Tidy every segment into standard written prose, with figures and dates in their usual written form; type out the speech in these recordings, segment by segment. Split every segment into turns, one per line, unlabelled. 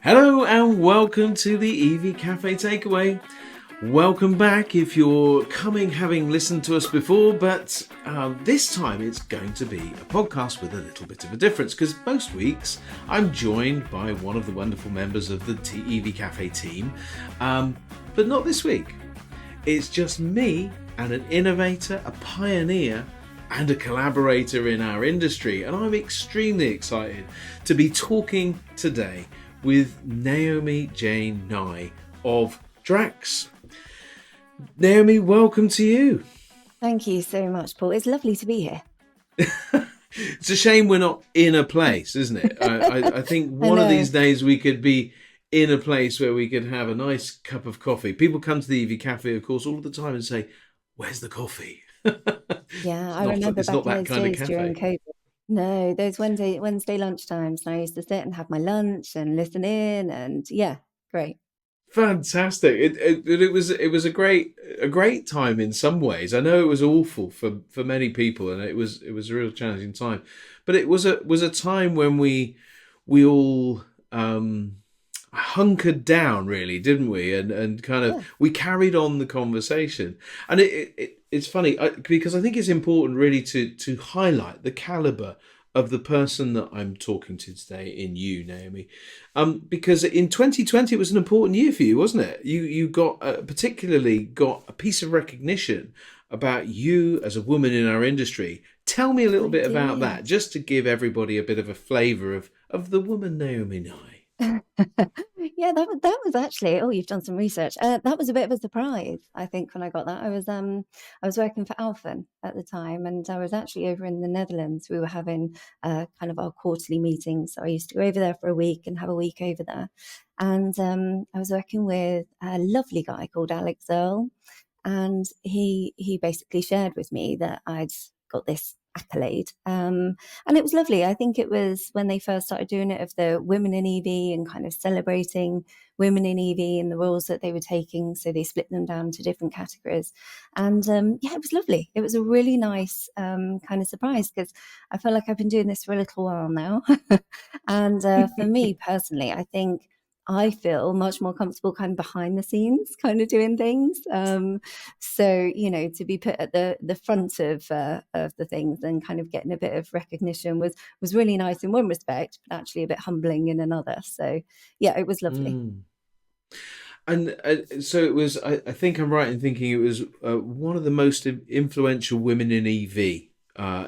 Hello and welcome to the EV Cafe Takeaway. Welcome back if you're coming having listened to us before, but this time it's going to be a podcast with a little bit of a difference because most weeks I'm joined by one of the wonderful members of the EV Cafe team, but not this week. It's just me and an innovator, a pioneer, and a collaborator in our industry, and I'm extremely excited to be talking today with Naomi Jane Nye of Drax. Naomi, welcome to you.
Thank you so much, Paul. It's lovely to be here.
It's a shame we're not in a place, isn't it? I think one of these days we could be in a place where we could have a nice cup of coffee. People come to the EV Cafe, of course, all the time and say, "Where's the coffee?"
Yeah, I remember back in those days during COVID. No, those Wednesday lunchtimes, and I used to sit and have my lunch and listen in, and yeah, great.
Fantastic! It was a great time in some ways. I know it was awful for many people, and it was a real challenging time. But it was a time when we all hunkered down, really, didn't we? And kind of we carried on the conversation. And it's funny because I think it's important really to highlight the caliber of the person that I'm talking to today in you, Naomi, because in 2020 it was an important year for you, wasn't it? You got particularly got a piece of recognition about you as a woman in our industry. Tell me a little bit about that, just to give everybody a bit of a flavour of the woman Naomi Nye.
Yeah, that was actually. Oh, you've done some research. That was a bit of a surprise, I think, when I got that. I was working for Alphen at the time, and I was actually over in the Netherlands. We were having kind of our quarterly meetings, so I used to go over there for a week and have a week over there. And I was working with a lovely guy called Alex, and he basically shared with me that I'd got this Accolade, and it was lovely. I think it was when they first started doing it of the women in EV and kind of celebrating women in EV and the roles that they were taking. So they split them down to different categories, and yeah, it was lovely. It was a really nice kind of surprise because I feel like I've been doing this for a little while now, and for me personally, I think I feel much more comfortable kind of behind the scenes, kind of doing things. So, to be put at the front of the things and kind of getting a bit of recognition was really nice in one respect, but actually a bit humbling in another. So, yeah, it was lovely.
Mm. And so it was. I think I'm right in thinking it was one of the most influential women in EV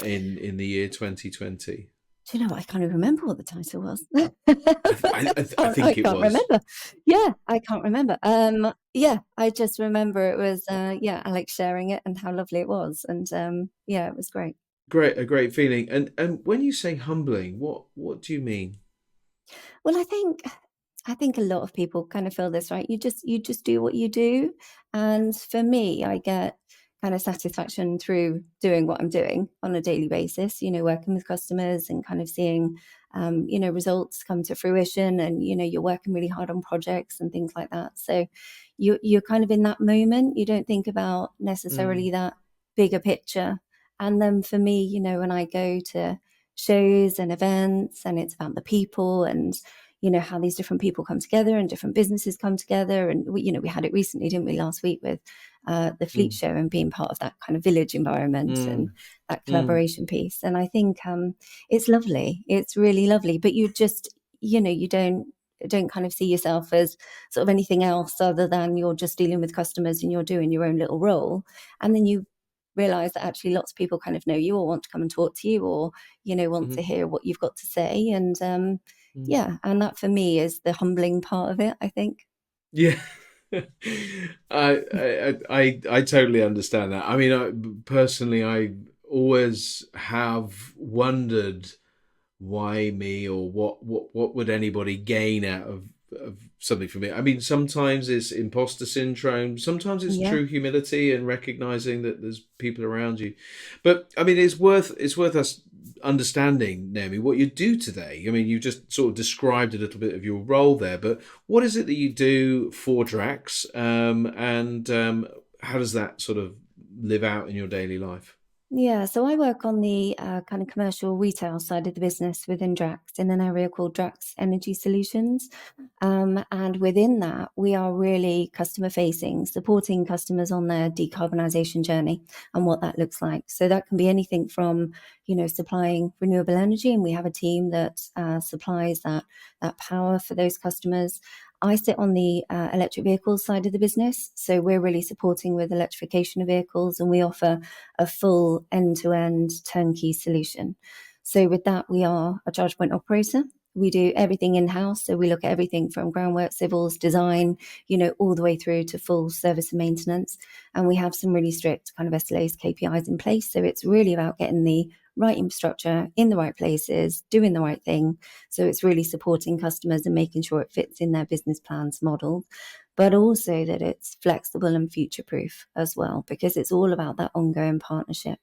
in the year 2020.
Do you know what? I can't even remember what the title was.
I
I
think it
can't
was.
remember. Yeah, I can't remember. Yeah, I just remember it was yeah, Alex sharing it and how lovely it was, and yeah, it was great.
A great feeling. And when you say humbling, what do you mean?
Well, I think a lot of people kind of feel this, right? You just do what you do, and for me, I get kind of satisfaction through doing what I'm doing on a daily basis. Working with customers and kind of seeing, results come to fruition, and you're working really hard on projects and things like that. So you're kind of in that moment. You don't think about necessarily
Mm,
that bigger picture. And then for me, when I go to shows and events, and it's about the people and how these different people come together and different businesses come together. And we had it recently, didn't we, last week with the Fleet
mm,
Show and being part of that kind of village environment and
mm,
that
mm,
collaboration piece. And I think it's lovely. It's really lovely. But you just, you don't kind of see yourself as sort of anything else other than you're just dealing with customers and you're doing your own little role. And then you realize that actually lots of people kind of know you or want to come and talk to you or want to
mm,
hear what you've got to say. And
mm.
yeah, and that for me is the humbling part of it, I think.
Yeah. I totally understand that. I mean, personally, I always have wondered why me, or what would anybody gain out of something for me. I mean, sometimes it's imposter syndrome, sometimes it's
Yeah.
true humility and recognizing that there's people around you. But I mean, it's worth us understanding, Naomi, what you do today. I mean, you just sort of described a little bit of your role there, but what is it that you do for Drax, and how does that sort of live out in your daily life?
Yeah, so I work on the kind of commercial retail side of the business within Drax in an area called Drax Energy Solutions. And within that, we are really customer facing, supporting customers on their decarbonisation journey and what that looks like. So that can be anything from, supplying renewable energy, and we have a team that supplies that power for those customers. I sit on the electric vehicles side of the business. So we're really supporting with electrification of vehicles, and we offer a full end-to-end turnkey solution. So with that, we are a charge point operator. We do everything in-house. So we look at everything from groundwork, civils, design, all the way through to full service and maintenance. And we have some really strict kind of SLAs, KPIs in place. So it's really about getting the right infrastructure in the right places, doing the right thing. So it's really supporting customers and making sure it fits in their business plans model, but also that it's flexible and future proof as well, because it's all about that ongoing partnership.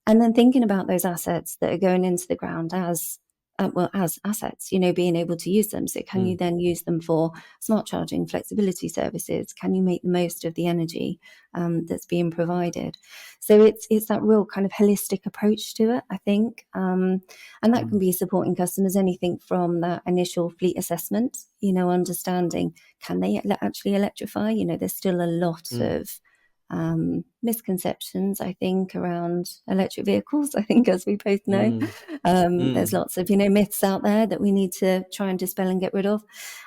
And then thinking about those assets that are going into the ground as assets, being able to use them. So can you then use them for smart charging, flexibility services? Can you make the most of the energy that's being provided? So it's that real kind of holistic approach to it, I think. And that can be supporting customers, anything from that initial fleet assessment, understanding, can they actually electrify? There's still a lot of misconceptions, I think, around electric vehicles. I think, as we both know, there's lots of myths out there that we need to try and dispel and get rid of.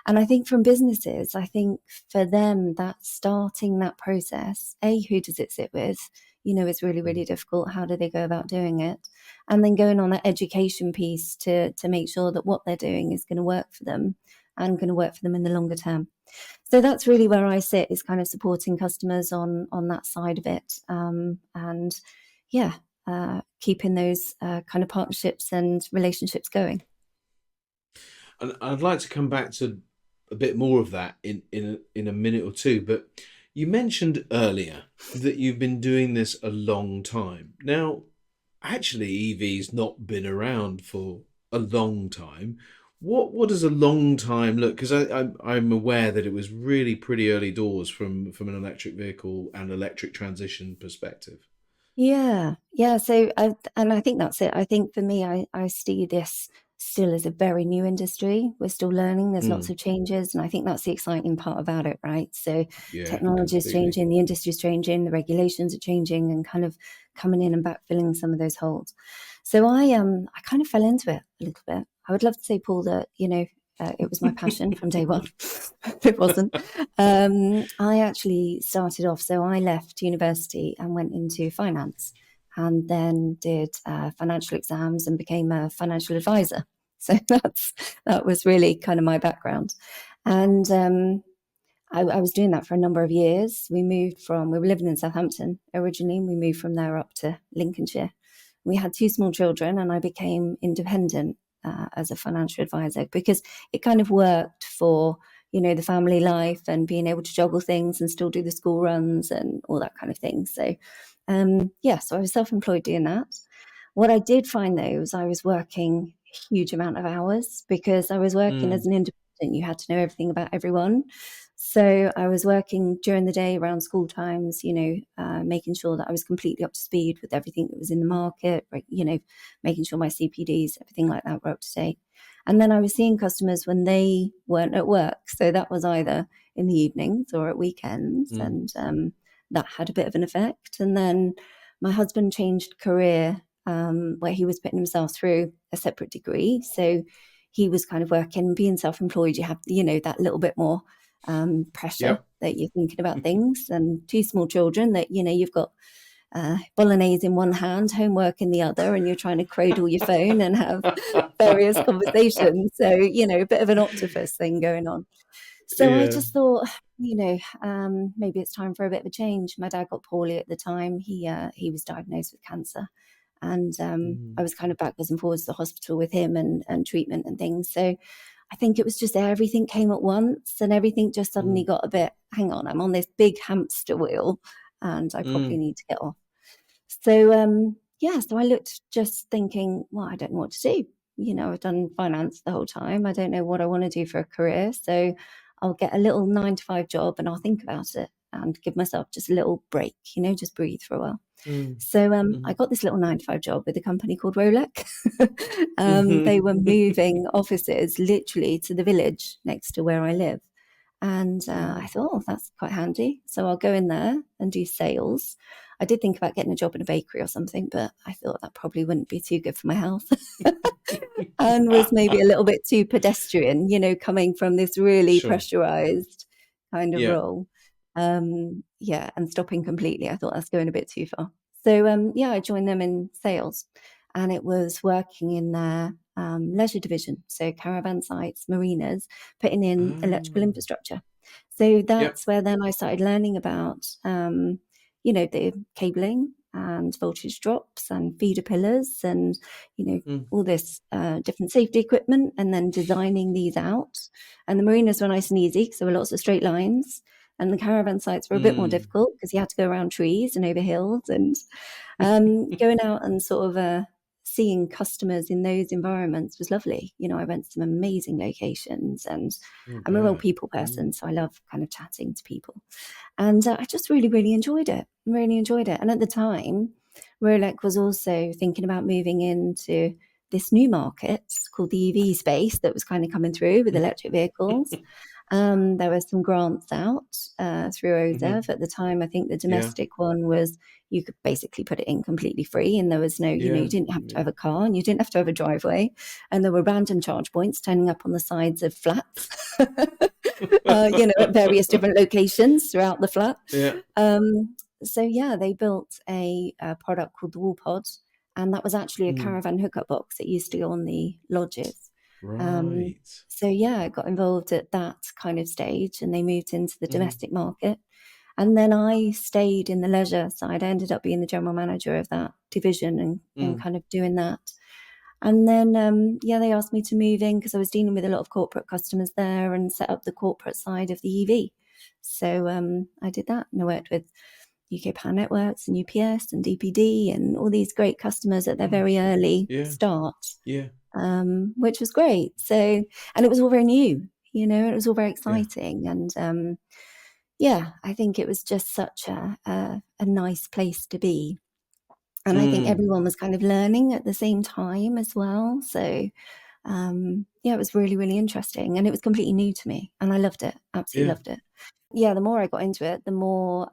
And I think from businesses, I think for them, that starting that process, who does it sit with? It's really, really difficult. How do they go about doing it? And then going on that education piece to make sure that what they're doing is going to work for them and going to work for them in the longer term. So that's really where I sit, is kind of supporting customers on that side of it. And yeah, keeping those kind of partnerships and relationships going.
And I'd like to come back to a bit more of that in a minute or two, but you mentioned earlier that you've been doing this a long time. Now, actually, EV's not been around for a long time. What does a long time look? Because I'm aware that it was really pretty early doors from an electric vehicle and electric transition perspective.
Yeah. So I think that's it. I think for me, I see this still as a very new industry. We're still learning. There's lots of changes, and I think that's the exciting part about it, right? So
Yeah,
technology is
completely.
changing, the industry is changing, the regulations are changing, and kind of coming in and backfilling some of those holes. So I kind of fell into it a little bit. I would love to say, Paul, that it was my passion from day one. It wasn't. I actually started off, so I left university and went into finance, and then did financial exams and became a financial advisor. So that was really kind of my background. And I was doing that for a number of years. We were living in Southampton originally, and we moved from there up to Lincolnshire. We had two small children, and I became independent as a financial advisor, because it kind of worked for the family life and being able to juggle things and still do the school runs and all that kind of thing. So so I was self-employed doing that. What I did find, though, was I was working a huge amount of hours, because I was working as an independent. You had to know everything about everyone. So I was working during the day around school times, making sure that I was completely up to speed with everything that was in the market, making sure my CPDs, everything like that, were up to date. And then I was seeing customers when they weren't at work. So that was either in the evenings or at weekends. And that had a bit of an effect. And then my husband changed career, where he was putting himself through a separate degree. So he was kind of working, being self-employed. You have, that little bit more pressure
Yep.
that you're thinking about things, and two small children that, you've got bolognese in one hand, homework in the other, and you're trying to cradle your phone and have various conversations. So, a bit of an octopus thing going on. So I
Yeah.
just thought, maybe it's time for a bit of a change. My dad got poorly at the time. He was diagnosed with cancer. And I was kind of backwards and forwards to the hospital with him and treatment and things. So I think it was just everything came at once, and everything just suddenly got a bit, hang on, I'm on this big hamster wheel and I probably need to get off. So, so I looked, just thinking, well, I don't know what to do. I've done finance the whole time. I don't know what I want to do for a career. So I'll get a little 9 to 5 job and I'll think about it. and give myself just a little break, just breathe for a while.
Mm.
So I
Mhm.
got this little 9 to 5 job with a company called Rolex. They were
Mhm.
moving offices literally to the village next to where I live. And I thought, oh, that's quite handy. So I'll go in there and do sales. I did think about getting a job in a bakery or something, but I thought that probably wouldn't be too good for my health. And was maybe a little bit too pedestrian, coming from this really
Sure.
pressurized kind of
Yeah.
role. Yeah, and stopping completely. I thought that's going a bit too far. So yeah, I joined them in sales, and it was working in their leisure division, so caravan sites, marinas, putting in electrical
Ah.
infrastructure. So
Yep.
that's where then I started learning about, the cabling and voltage drops and feeder pillars and,
Mm.
all this different safety equipment, and then designing these out. And the marinas were nice and easy because there were lots of straight lines. And the caravan sites were a bit more
Mm.
difficult because you had to go around trees and over hills. And going out and sort of seeing customers in those environments was lovely. I went to some amazing locations, and
I
I'm a real
bet.
people
Mm.
person, so I love kind of chatting to people. And I just really, really enjoyed it. Really enjoyed it. And at the time, Rolex was also thinking about moving into this new market called the EV space that was kind of coming through with electric vehicles. There were some grants out through
Mhm.
OZEV at the time. I think the
Yeah.
domestic one was you could basically put it in completely free, and there was no, you
Yeah.
didn't have to
Yeah.
have a car, and you didn't have to have a driveway, and there were random charge points turning up on the sides of flats, at various different locations throughout the flat.
Yeah.
So yeah, they built a product called the Wall Pod, and that was actually a
Mm.
caravan hookup box that used to go on the lodges. Um,
Right.
so yeah, I got involved at that kind of stage, and they moved into the
Mhm.
domestic market. And then I stayed in the leisure side. I ended up being the general manager of that division, and
Mm.
kind of doing that. And then, yeah, they asked me to move in because I was dealing with a lot of corporate customers there and set up the corporate side of the EV. So I did that, and I worked with UK Power Networks and UPS and DPD and all these great customers at their very
Gosh.
early
Yeah.
start,
Yeah.
which was great. So, and it was all very new, it was all very
Yeah.
exciting. And yeah, I think it was just such a nice place to be. And I think
Mm.
everyone was kind of learning at the same time as well. So yeah, it was really, really interesting. And it was completely new to me. And I loved it. Absolutely
Yeah.
loved it. Yeah, the more I got into it, the more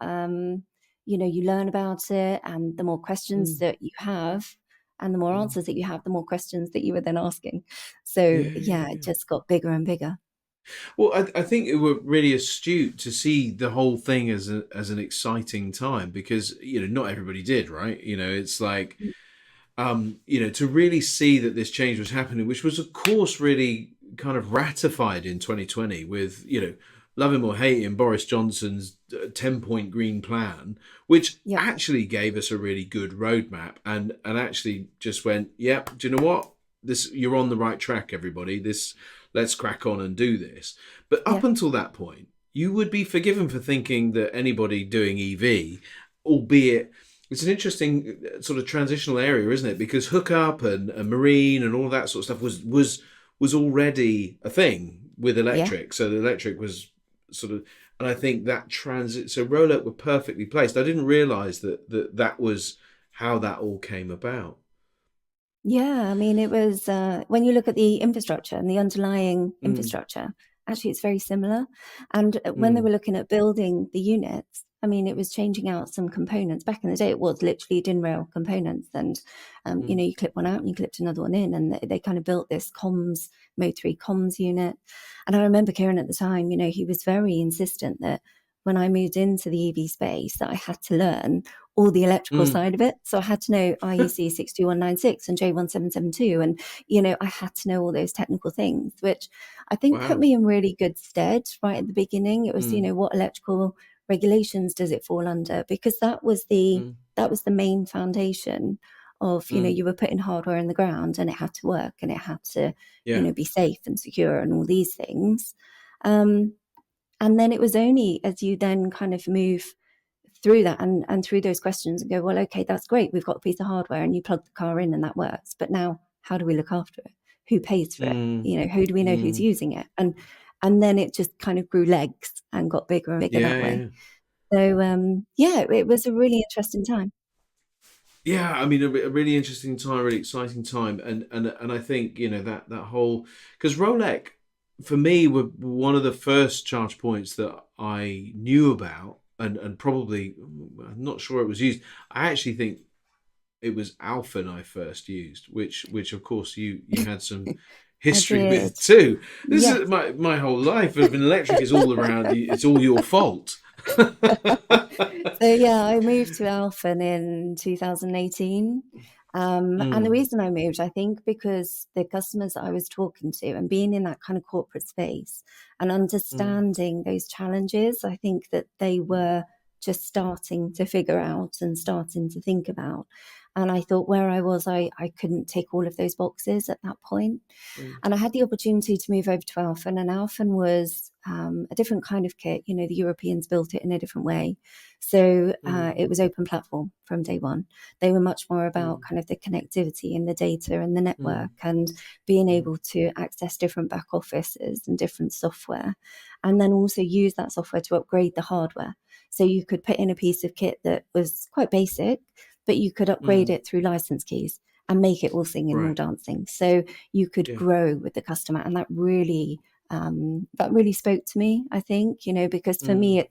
you learn about it, and the more questions
Mm.
that you have, and the more
Mm.
answers that you have, the more questions that you were then asking. So
Yeah. Yeah.
yeah, it
Yeah.
just got bigger and bigger.
Well, I think it were really astute to see the whole thing as an exciting time because not everybody did, right? It's like to really see that this change was happening, which was of course really kind of ratified in 2020 with love him or hate him, Boris Johnson's 10-point green plan, which
Yep.
actually gave us a really good roadmap and actually just went, yeah, do you know what? This you're on the right track, everybody. This let's crack on and do this. But up
Yeah.
until that point, you would be forgiven for thinking that anybody doing EV, albeit it's an interesting sort of transitional area, isn't it? Because hookup and marine and all that sort of stuff was already a thing with
Yeah.
electric. So the electric was sort of, and I think that transit. So Rolex were perfectly placed. I didn't realise that was how that all came about.
Yeah, I mean, it was when you look at the infrastructure and the underlying
Mm,
infrastructure, actually, it's very similar. And when they
mm,
were looking at building the units, I mean, it was changing out some components. Back in the day, it was literally DIN rail components, and
mm,
you clip one out and you clipped another one in, and they kind of built this Mode 3 comms unit. And I remember Kieran at the time, he was very insistent that when I moved into the EV space, that I had to learn all the electrical
mm.
side of it. So I had to know IEC 62196 and J1772. And, I had to know all those technical things, which I think put
Wow.
me in really good stead right at the beginning. It was,
Mm,
what electrical regulations does it fall under? Because
mm,
that was the main foundation of,
mm.
you were putting hardware in the ground, and it had to work, and it had to,
Yeah.
be safe and secure and all these things. Um, and then it was only as you then kind of move through that, and through those questions, and go, well, okay, that's great. We've got a piece of hardware, and you plug the car in and that works. But now how do we look after it? Who pays for it?
Mm,
Who do we know who's
mm.
using it? And then it just kind of grew legs and got bigger and bigger
Yeah.
that way.
Yeah.
So yeah, it was a really interesting time.
Yeah, I mean, a really interesting time, really exciting time, and I think that whole, because Rolex for me were one of the first charge points that I knew about, and probably I'm not sure it was used. I actually think it was Alphen I first used, which of course you had some
I
history
did.
with too. This
Yes.
is my whole life of an electric is all around you. It's all your fault.
So yeah, I moved to Alphen in 2018. And the
Mm,
reason I moved, I think, because the customers that I was talking to and being in that kind of corporate space and
mm,
understanding those challenges, I think that they were just starting to figure out and starting to think about. And I thought where I was, I couldn't tick all of those boxes at that point.
mm,
And I had the opportunity to move over to Alphen, and Alphen was a different kind of kit. You know, the Europeans built it in a different way. So
mm,
it was open platform from day one. They were much more about
mm,
kind of the connectivity and the data and the
mm,
network and being
mm,
able to access different back offices and different software, and then also use that software to upgrade the hardware. So you could put in a piece of kit that was quite basic, but you could upgrade
mm.
it through license keys and make it all singing, all
Right.
dancing. So you could
Yeah.
grow with the customer, and that really spoke to me, I think, because for me
Mm,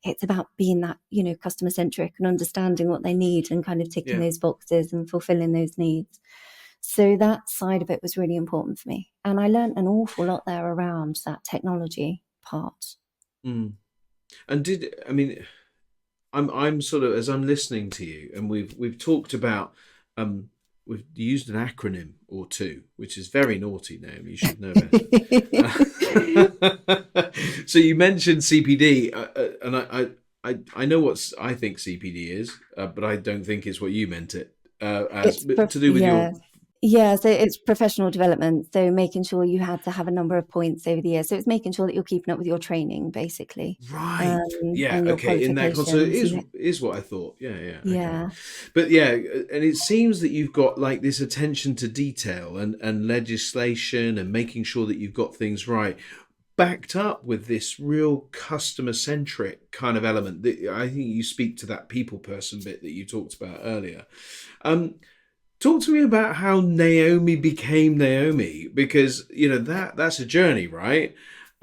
it's about being that, customer centric and understanding what they need and kind of ticking
yeah.
those boxes and fulfilling those needs. So that side of it was really important for me, and I learned an awful lot there around that technology part.
Mm. And I mean, I'm sort of, as I'm listening to you, and we've talked about, um we've used an acronym or two, which is very naughty, Naomi. You should know better. So you mentioned CPD, and I know what I think CPD is, but I don't think it's what you meant it as, but to do with your
Yeah. Yeah, so it's professional development. So making sure you had to have a number of points over the years. So it's making sure that you're keeping up with your training, basically,
right. Yeah.
and your
Okay. In that concept,
qualifications.
is what I thought. Yeah. Yeah. Okay.
Yeah.
But yeah, and it seems that you've got like this attention to detail and legislation and making sure that you've got things right, backed up with this real customer centric kind of element. That I think you speak to that people person bit that you talked about earlier. Um, Talk to me about how Naomi became Naomi, because that's a journey, right?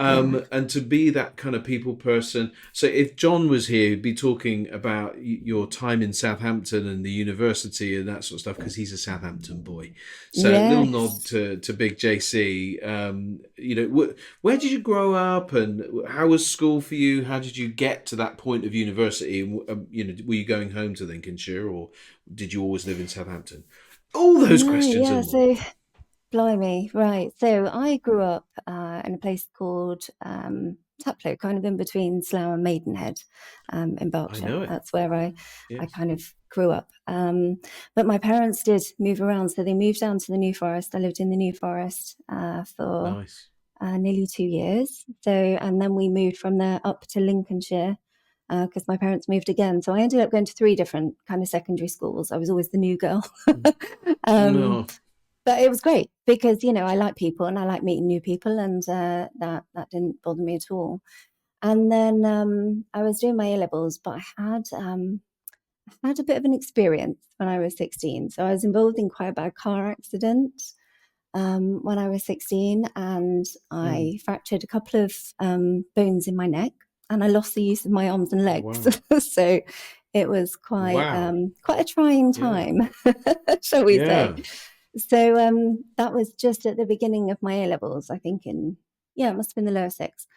Yeah.
And to be that kind of people person. So if John was here, he'd be talking about your time in Southampton and the university and that sort of stuff, because he's a Southampton boy. So little nod
Yes.
to Big JC. Where did you grow up, and how was school for you? How did you get to that point of university? And were you going home to Lincolnshire, or did you always live in Southampton? All those
No,
questions
yeah.
and more.
So blimey, right. So I grew up in a place called Taplow, kind of in between Slough and Maidenhead, in
I
Berkshire.
know it.
That's where I
Yes.
kind of grew up. But my parents did move around, so they moved down to the New Forest. I lived in the New Forest for
Nice.
nearly 2 years. So, and then we moved from there up to Lincolnshire because my parents moved again. So I ended up going to three different kind of secondary schools. I was always the new girl. um,
No.
but it was great because I like people and I like meeting new people, and that didn't bother me at all. And then I was doing my A levels, but I had a bit of an experience when I was 16. So I was involved in quite a bad car accident when I was 16, and
Mm.
I fractured a couple of bones in my neck, and I lost the use of my arms and
Oh
legs.
wow.
So it was
Wow.
quite a trying
Yeah.
time, shall we say.
Yeah.
So that was just at the beginning of my A levels, I think yeah, it must have been the lower six.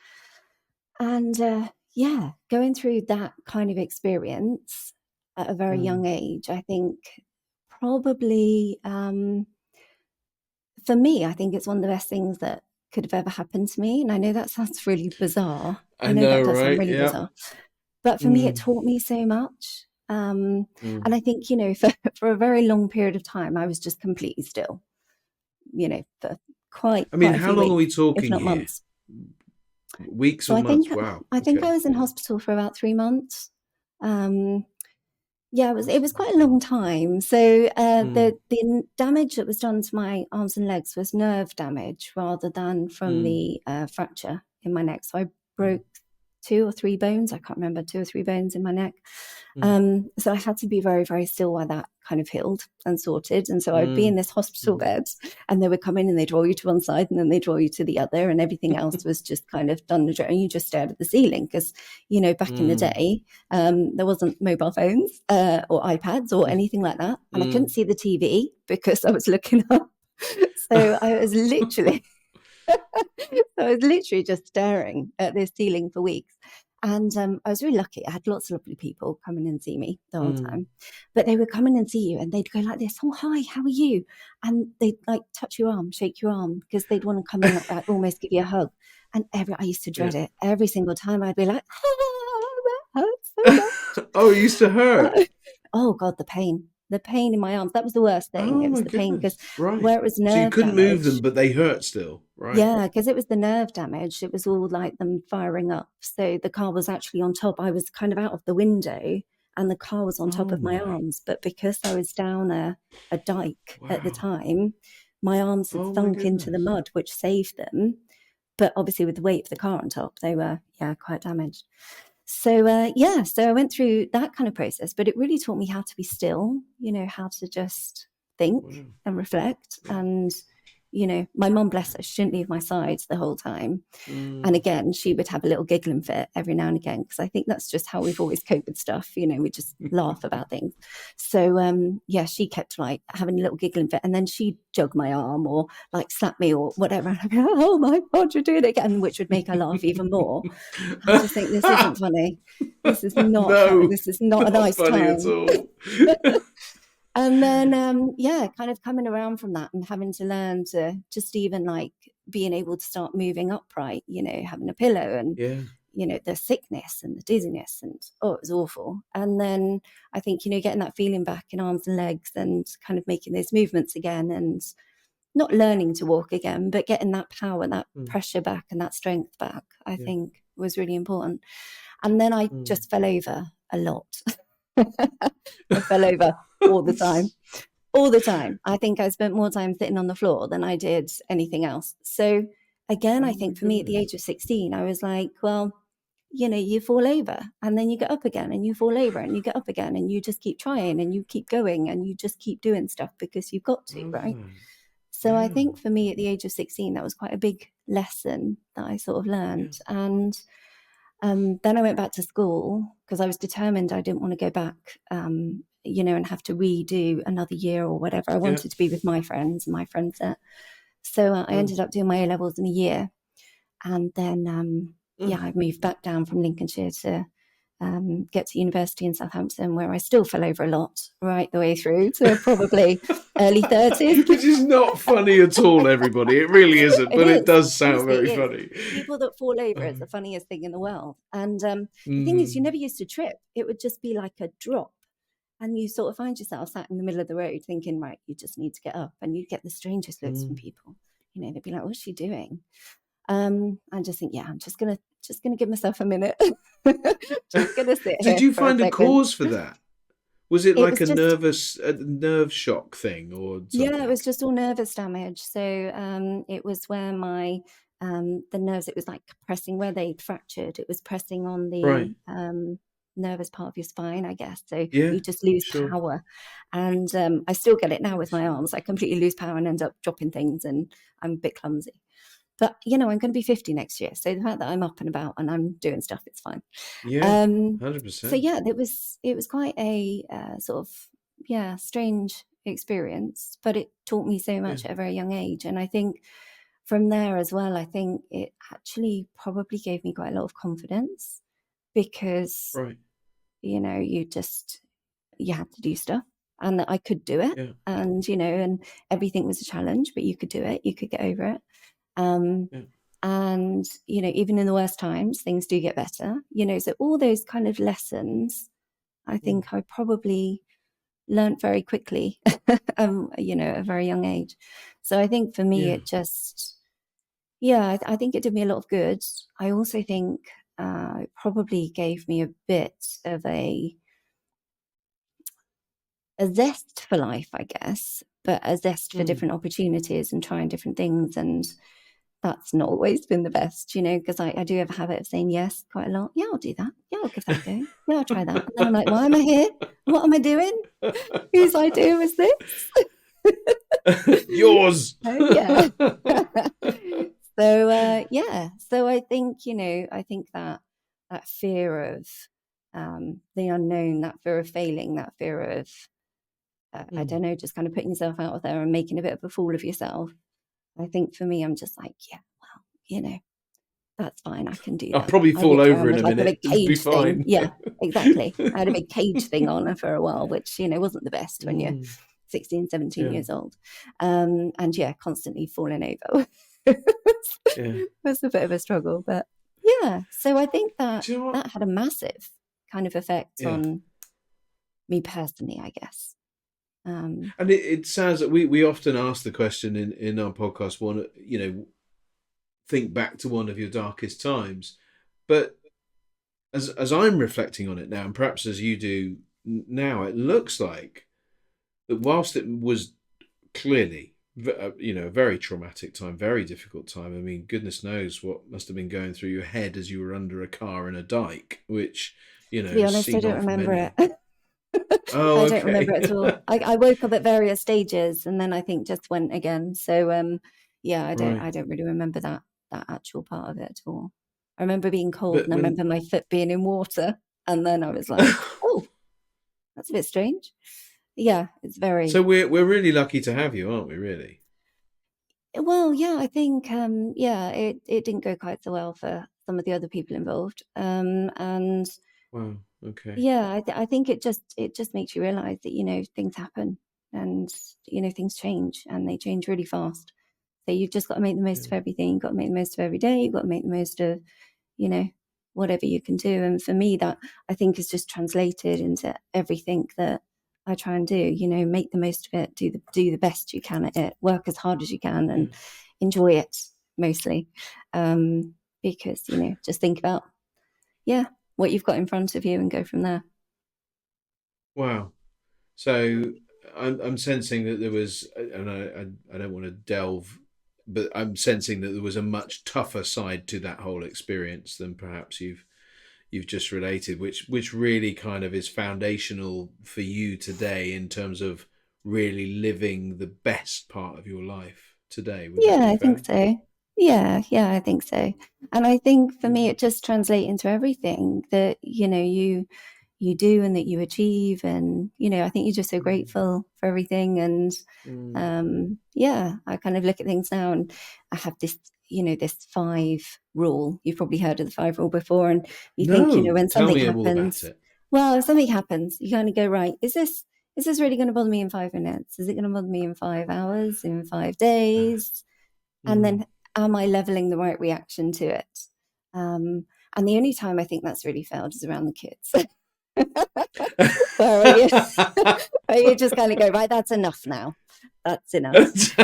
And yeah, going through that kind of experience at a very
Mm.
young age, I think probably for me, I think it's one of the best things that could have ever happened to me. And I know that sounds really bizarre. I
I
know
know,
that does sound
right?
really
Yeah.
bizarre. But for me, it
Mm.
taught me so much. And
Mm.
I think, for a very long period of time, I was just completely still, for quite
I mean,
quite a
how
few
long are we
weeks, if
talking
not
here?
months.
Weeks
So
or months? Wow.
I think I
Okay.
was in
Yeah.
hospital for about 3 months. Um, yeah, it
That's
was
long
quite a long
time.
time. So
Mm.
the damage that was done to my arms and legs was nerve damage rather than from
Mm.
the fracture in my neck. So I
Mm.
broke 2 or 3 bones. I can't remember, 2 or 3 bones in my neck. So I had to be very, very still while that kind of healed and sorted. And so I'd be in this hospital bed, and they would come in and they'd draw you to one side and then they draw you to the other, and everything else was just kind of done. And you just stared at the ceiling because, you know, back in the day, there wasn't mobile phones or iPads or anything like that. And I couldn't see the TV because I was looking up. So I was literally... I was literally just staring at this ceiling for weeks. And I was really lucky. I had lots of lovely people come in and see me the whole time. But they would come in and see you and they'd go like this, "Oh, hi, how are you?" And they'd like touch your arm, shake your arm, because they'd want to come in and almost give you a hug. And I used to dread it. Every single time I'd be like, "Oh, that hurts so much."
Oh, it used to hurt.
Oh, God, the pain. The pain in my arms. That was the worst thing.
Oh,
It was
my
the pain because
goodness.
where it was nerve
So you couldn't move them,
damage.
but they hurt still, right?
Yeah, because it was the nerve damage. It was all like them firing up. So the car was actually on top. I was kind of out of the window and the car was on top of my arms. But because I was down a dike at the time, my arms had sunk into the mud, which saved them. But obviously with the weight of the car on top, they were, quite damaged. So, so I went through that kind of process, but it really taught me how to be still, you know, how to just think and reflect. And, you know, my mum, bless her, she didn't leave my side the whole time. And again, she would have a little giggling fit every now and again, because I think that's just how we've always coped with stuff. You know, we just laugh about things. So, she kept like having a little giggling fit, and then she'd jug my arm or like slap me or whatever. And I'd go, "Oh my God, you're doing it again," which would make her laugh even more. I just think, this isn't funny. This is not
No,
this is not a
not
nice
funny
time.
at all.
And then, kind of coming around from that and having to learn to just even like being able to start moving upright, you know, having a pillow and, you know, the sickness and the dizziness and, it was awful. And then I think, you know, getting that feeling back in arms and legs and kind of making those movements again and not learning to walk again, but getting that power, that pressure back and that strength back, I think was really important. And then I just fell over a lot. I fell over all the time. I think I spent more time sitting on the floor than I did anything else. So again, I think for me at the age of 16, I was like, well, you know, you fall over and then you get up again and you fall over and you get up again and you just keep trying and you keep going and you just keep doing stuff because you've got to, right? So I think for me at the age of 16, that was quite a big lesson that I sort of learned. And then I went back to school because I was determined I didn't want to go back, you know, and have to redo another year or whatever. I wanted to be with my friends and my friend set. So I ended up doing my A-levels in a year. And then, I moved back down from Lincolnshire to get to university in Southampton, where I still fell over a lot right the way through to probably early 30s.
Which is not funny at all, everybody. It really isn't, but it does sound
Honestly,
very funny.
People that fall over is the funniest thing in the world. And the thing is, you never used to trip. It would just be like a drop. And you sort of find yourself sat in the middle of the road thinking, right, you just need to get up. And you'd get the strangest looks from people. You know, they'd be like, "What's she doing?" I just think, I'm just gonna give myself a minute. Just gonna sit here.
Did you
for a
find a
second.
cause for that? Was it like
was
a nerve shock thing or something?
Yeah, it was just all nervous damage. So it was where my the nerves, it was like pressing where they'd fractured. It was pressing on the nervous part of your spine, I guess. So you just lose power. And I still get it now with my arms. I completely lose power and end up dropping things, and I'm a bit clumsy. But, you know, I'm going to be 50 next year. So the fact that I'm up and about and I'm doing stuff, it's fine.
100%.
So, it was quite a sort of, strange experience, but it taught me so much at a very young age. And I think from there as well, I think it actually probably gave me quite a lot of confidence because, you know, you had to do stuff and that I could do it. And, you know, and everything was a challenge, but you could do it. You could get over it. And, you know, even in the worst times, things do get better, you know, so all those kind of lessons, I think I probably learned very quickly, you know, at a very young age. So I think for me, it just, I think it did me a lot of good. I also think it probably gave me a bit of a zest for life, I guess, but a zest for different opportunities and trying different things and that's not always been the best, because I do have a habit of saying yes quite a lot. Yeah, I'll do that. Yeah, I'll give that a go. Yeah, I'll try that. And then I'm like, why am I here? What am I doing? Whose idea was this?
Yours.
Yeah. So I think, I think that fear of the unknown, that fear of failing, that fear of, I don't know, just kind of putting yourself out there and making a bit of a fool of yourself. I think for me, I'm just like, yeah, well, that's fine. I can do
I'll
that.
probably
I
fall
walk
over
around
in
with
a
like a
minute.
big
It'll be
cage thing.
fine.
Yeah, exactly. I had a big cage thing on for a while, which, wasn't the best when you're 16, 17 years old. And yeah, constantly falling over. It was a bit of a struggle, but yeah. So I think that that had a massive kind of effect on me personally, I guess.
And it sounds that we often ask the question in our podcast, think back to one of your darkest times. But as I'm reflecting on it now, and perhaps as you do now, it looks like that whilst it was clearly, a very traumatic time, very difficult time. I mean, goodness knows what must have been going through your head as you were under a car in a dike, which,
to be honest, I
seen
don't
off
remember
many.
it.
Oh,
I don't remember it at all. I woke up at various stages and then I think just went again. So yeah, I don't really remember that actual part of it at all. I remember being cold and I remember my foot being in water, and then I was like, oh, that's a bit strange. Yeah, it's very.
So we're really lucky to have you, aren't we? Really?
Well, yeah, I think it didn't go quite so well for some of the other people involved, and
Wow. Okay.
yeah, I think it just makes you realize that things happen, and things change, and they change really fast. So you've just got to make the most of everything. You've got to make the most of every day. You've got to make the most of whatever you can do. And for me, that I think is just translated into everything that I try and do. Make the most of it. Do the best you can at it. Work as hard as you can, and enjoy it mostly. Because just think about what you've got in front of you and go from there.
Wow. So I'm sensing that there was, and I don't want to delve, but I'm sensing that there was a much tougher side to that whole experience than perhaps you've just related, which really kind of is foundational for you today in terms of really living the best part of your life today. Would that be fair?
I think so. Yeah, I think so. And I think for me, it just translates into everything that you do and that you achieve, and I think you're just so grateful for everything. And I kind of look at things now, and I have this this 5 rule. You've probably heard of the 5 rule before, and you think when something happens, well, if something happens, you kind of go, right, is this really going to bother me in 5 minutes? Is it going to bother me in 5 hours, in 5 days? And then am I leveling the right reaction to it? And the only time I think that's really failed is around the kids. where you just kind of go, right, that's enough now. That's enough.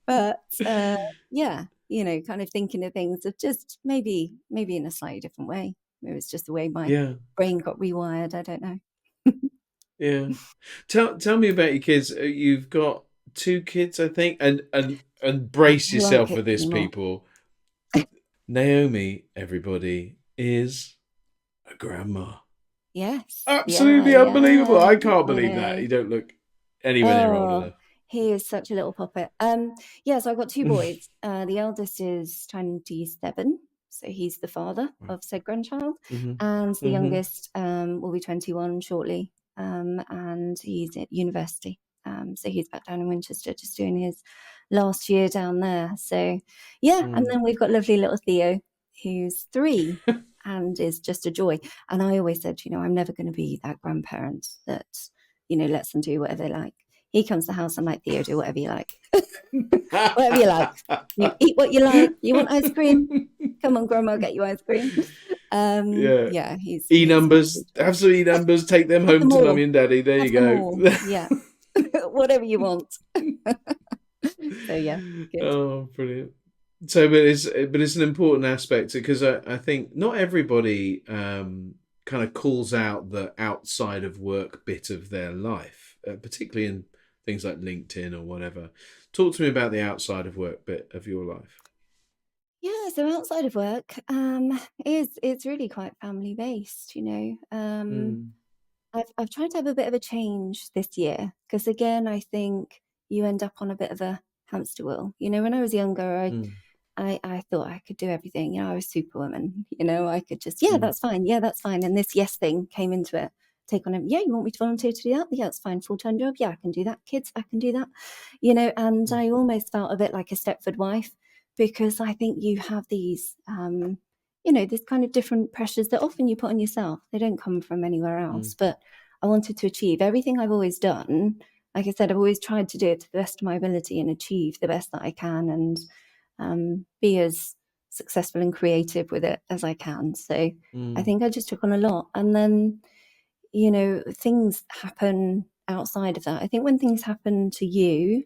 But kind of thinking of things of just maybe in a slightly different way. It was just the way my brain got rewired. I don't know.
Yeah. Tell me about your kids. You've got 2 kids, I think, and brace yourself for this, people. Naomi, everybody, is a grandma.
Yes.
Absolutely unbelievable. I can't believe that. You don't look anywhere near old enough.
He is such a little puppet. So I've got 2 boys. The eldest is 27, so he's the father of said grandchild, and the youngest will be 21 shortly, and he's at university. So he's back down in Winchester, just doing his last year down there. So and then we've got lovely little Theo, who's 3 and is just a joy. And I always said, I'm never going to be that grandparent that lets them do whatever they like. He comes to the house, I'm like, Theo, do whatever you like. Whatever you like. You eat what you like. You want ice cream? Come on, Grandma, I'll get you ice cream. He's
E-numbers. Have some E-numbers. Take them home to Mummy and Daddy. There you go.
Yeah. Whatever you want. So, yeah. Good.
Oh, brilliant. So, but it's an important aspect, because I think not everybody kind of calls out the outside of work bit of their life, particularly in things like LinkedIn or whatever. Talk to me about the outside of work bit of your life.
Yeah, so outside of work, it's really quite family based, you know.
Mm,
I've tried to have a bit of a change this year because again, I think you end up on a bit of a hamster wheel. You know, when I was younger,
mm,
I thought I could do everything. You know, I was Superwoman. You know, I could just, yeah,
mm,
that's fine. Yeah, that's fine. And this yes thing came into it. Take on it. Yeah, you want me to volunteer to do that? Yeah, it's fine. Full-time job. Yeah, I can do that. Kids, I can do that. You know, and
mm,
I almost felt a bit like a Stepford wife because I think you have these, you know, this kind of different pressures that often you put on yourself. They don't come from anywhere else.
mm,
But I wanted to achieve everything I've always done. Like I said, I've always tried to do it to the best of my ability and achieve the best that I can. And be as successful and creative with it as I can. So I
mm,
think I just took on a lot. And then, you know, things happen outside of that. I think when things happen to you,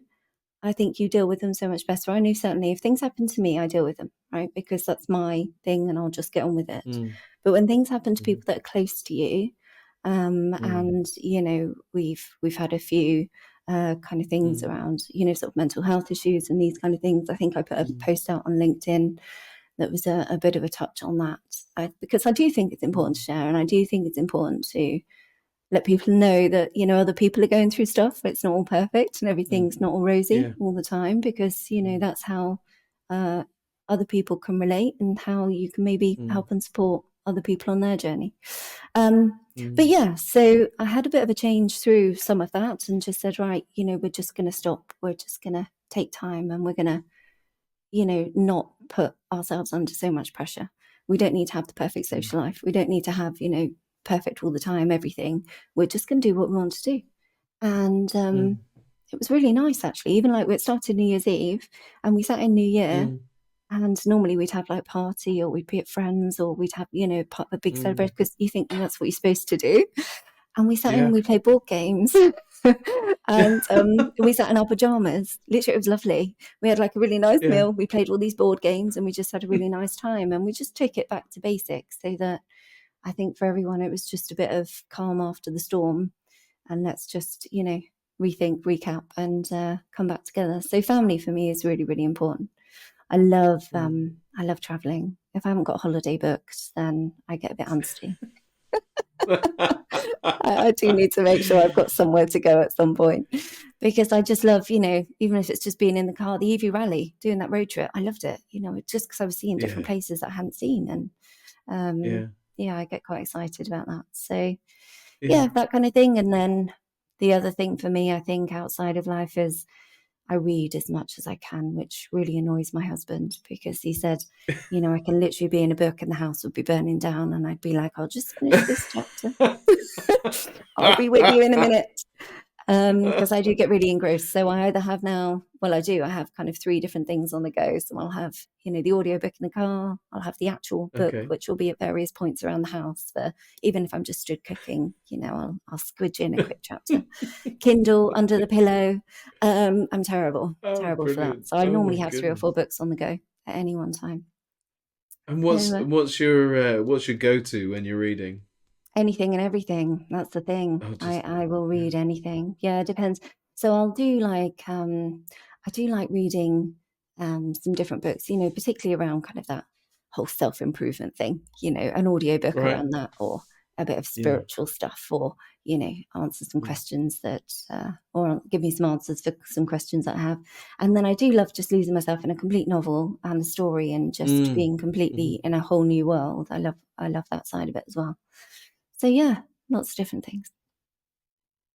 I think you deal with them so much better. I know certainly if things happen to me, I deal with them, right? Because that's my thing and I'll just get on with it.
mm,
But when things happen to
mm,
people that are close to you,
mm,
and you know, we've had a few kind of things
mm,
around, you know, sort of mental health issues and these kind of things. I think I put a
mm,
post out on LinkedIn that was a bit of a touch on that, because I do think it's important
mm,
to share, and I do think it's important to let people know that, you know, other people are going through stuff. It's not all perfect and
mm.
everything's not all rosy
Yeah.
all the time because, you know,
Mm,
that's how uh, other people can relate and how you can maybe
mm,
help and support other people on their journey. Um, but
mm,
yeah, so I had a bit of a change through some of that and just said, right, you know, we're just going to stop. We're just going to take time and we're going to, you know, not put ourselves under so much pressure. We don't need to have the perfect
mm,
social life. We don't need to have, you know, perfect all the time, everything. We're just going to do what we want to do. And
mm,
it was really nice, actually. Even like it started New Year's Eve and we sat in New Year.
mm,
And normally we'd have like party or we'd be at friends or we'd have, you know, a big
mm.
celebration because you think that's what you're supposed to do. And we sat in and
Yeah.
we played board games. And we sat in our pajamas. Literally, it was lovely. We had like a really nice
Yeah.
meal. We played all these board games and we just had a really nice time. And we just took it back to basics so that I think for everyone, it was just a bit of calm after the storm. And let's just, you know, rethink, recap, and come back together. So family for me is really, really important.
Mm.
I love traveling. If I haven't got a holiday booked, then I get a bit antsy. I do need to make sure I've got somewhere to go at some point because I just love, you know, even if it's just being in the car, the EV rally, doing that road trip, I loved it, you know, just because I was seeing different
Yeah.
places that I hadn't seen. And
Yeah.
yeah, I get quite excited about that. So
Yeah.
yeah, that kind of thing. And then the other thing for me, I think outside of life is I read as much as I can, which really annoys my husband because he said, you know, I can literally be in a book and the house would be burning down. And I'd be like, I'll just finish this chapter. I'll be with you in a minute. Because I do get really engrossed. So I either have now, well, I have kind of three different things on the go. So I'll have, you know, the audiobook in the car, I'll have the actual book,
Okay.
which will be at various points around the house for even if I'm just stood cooking, you know, I'll squidge in a quick chapter. Kindle under the pillow. I'm
Oh,
terrible for that.
brilliant.
So I
Oh my
normally have three or
goodness.
four books on the go at any one time.
And
So,
what's your go-to when you're reading?
anything and everything. That's the thing.
Oh,
I will
yeah.
read anything. Yeah, it depends. So I'll do like I do like reading some different books, you know, particularly around kind of that whole self-improvement thing, you know, an audiobook
Right.
around that or a bit of
Yeah.
spiritual stuff or, you know, answer some
Mm,
questions that or give me some answers for some questions that I have. And then I do love just losing myself in a complete novel and a story and just
mm,
being completely
mhm.
in a whole new world. I love that side of it as well. So yeah, lots of different things.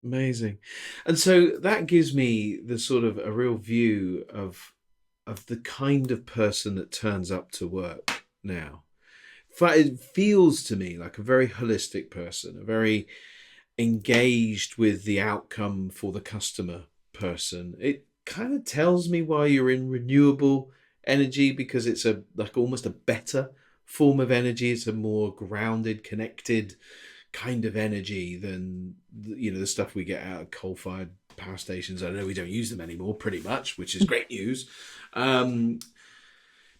Amazing. And so that gives me the sort of a real view of the kind of person that turns up to work now. It feels to me like a very holistic person, a very engaged with the outcome for the customer person. It kind of tells me why you're in renewable energy because it's a like almost a better form of energy. It's a more grounded, connected kind of energy than the stuff we get out of coal-fired power stations. I know we don't use them anymore, pretty much, which is great news. Um,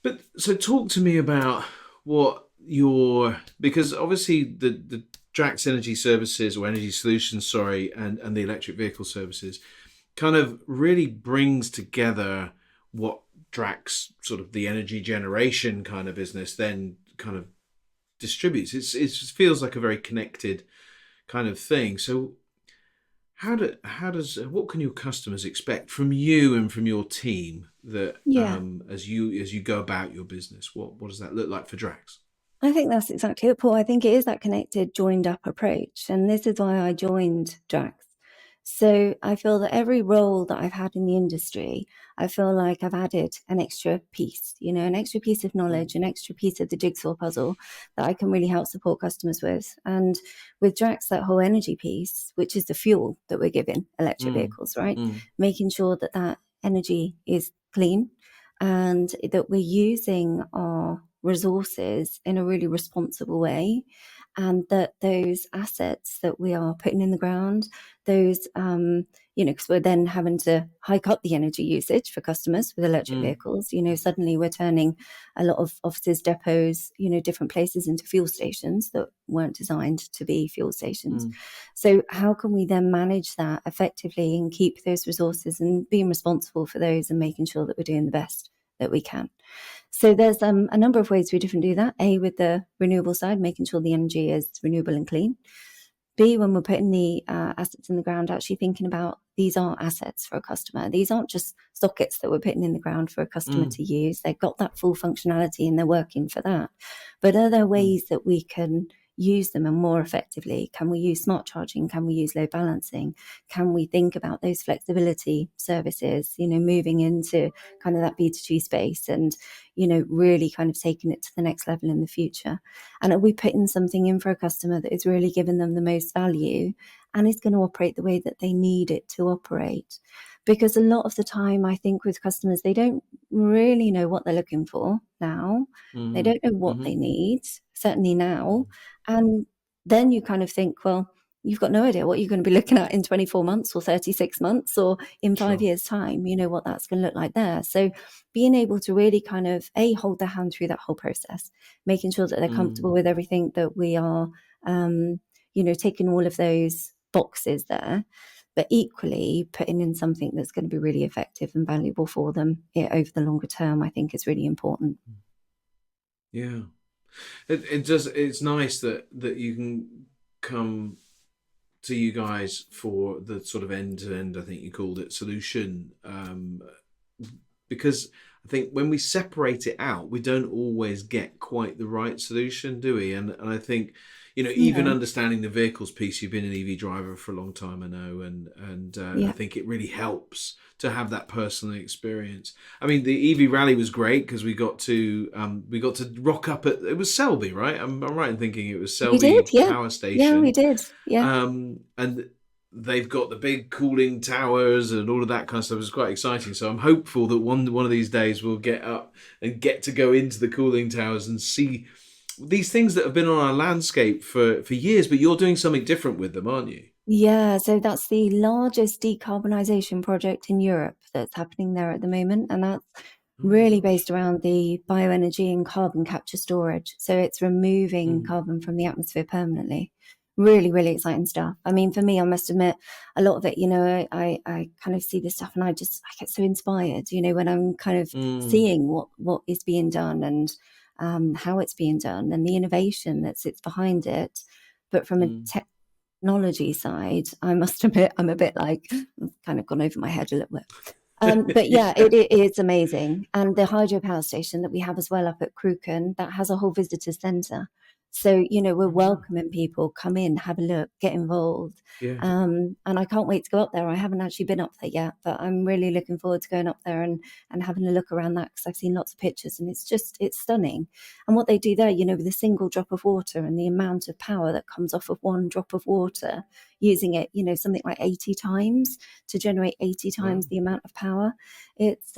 but so talk to me about what your because obviously the Drax Energy Services or Energy Solutions, sorry, and the electric vehicle services, kind of really brings together what Drax, sort of the energy generation kind of business, then kind of distributes. It just feels like a very connected kind of thing. So how does what can your customers expect from you and from your team, that
Yeah.
as you go about your business? What does that look like for Drax?
I think that's exactly it, Paul. I think it is that connected, joined up approach. And this is why I joined Drax. So I feel that every role that I've had in the industry, I feel like I've added an extra piece, an extra piece of
Mm,
knowledge, an extra piece of the jigsaw puzzle that I can really help support customers with. And with Drax, that whole energy piece, which is the fuel that we're giving electric
mm,
vehicles, right?
mm,
Making sure that that energy is clean and that we're using our resources in a really responsible way, and that those assets that we are putting in the ground, those because we're then having to hike up the energy usage for customers with electric
mm,
vehicles. Suddenly we're turning a lot of offices, depots, different places into fuel stations that weren't designed to be fuel stations.
mm,
So how can we then manage that effectively and keep those resources and being responsible for those and making sure that we're doing the best that we can? So there's a number of ways we can do that. A, with the renewable side, making sure the energy is renewable and clean. B, when we're putting the assets in the ground, actually thinking about these are assets for a customer. These aren't just sockets that we're putting in the ground for a customer
mm,
to use. They've got that full functionality and they're working for that. But are there
mm,
ways that we can use them and more effectively? Can we use smart charging? Can we use load balancing? Can we think about those flexibility services, moving into kind of that B2G space and, really kind of taking it to the next level in the future? And are we putting something in for a customer that is really giving them the most value and is going to operate the way that they need it to operate? Because a lot of the time, I think with customers, they don't really know what they're looking for now. They
mm,
don't know what
mm,
they need, certainly now.
mm.
And then you kind of think, well, you've got no idea what you're going to be looking at in 24 months or 36 months or in 5 years'
Sure.
time, what that's going to look like there. So being able to really kind of, hold their hand through that whole process, making sure that they're
Mm.
comfortable with everything that we are, taking all of those boxes there, but equally putting in something that's going to be really effective and valuable for them over the longer term, I think is really important.
Yeah. It's nice that you can come to you guys for the sort of end to end, I think you called it, solution, because I think when we separate it out, we don't always get quite the right solution, do we? And I think, even
No.
understanding the vehicles piece, you've been an EV driver for a long time, I know, and I
Yeah.
think it really helps to have that personal experience. I mean, the EV rally was great because we got to rock up at, it was Selby, right? I'm right in thinking it was
We did.
Selby
Yeah.
Power
Yeah, we
Station,
did. Yeah.
and they've got the big cooling towers and all of that kind of stuff. It's quite exciting. So I'm hopeful that one of these days we'll get up and get to go into the cooling towers and see these things that have been on our landscape for years. But you're doing something different with them, aren't you?
Yeah, so that's the largest decarbonisation project in Europe that's happening there at the moment. And that's
Oh my
really
gosh.
based around the bioenergy and carbon capture storage. So it's removing
Mm,
carbon from the atmosphere permanently. Really, really exciting stuff. I mean, for me, I must admit, a lot of it, I kind of see this stuff and I get so inspired, when I'm kind of
mm,
seeing what is being done and how it's being done and the innovation that sits behind it. But from a
mm,
technology side, I must admit, I'm a bit like, kind of gone over my head a little bit. But yeah,
yeah.
it is amazing. And the hydropower station that we have as well up at Crewken, that has a whole visitor centre. So, we're
Oh, wow.
welcoming people, come in, have a look, get involved.
Yeah.
And I can't wait to go up there. I haven't actually been up there yet, but I'm really looking forward to going up there and having a look around that because I've seen lots of pictures and it's stunning. And what they do there, with a single drop of water and the amount of power that comes off of one drop of water, using it, something like 80 times to generate 80
Wow.
times the amount of power. It's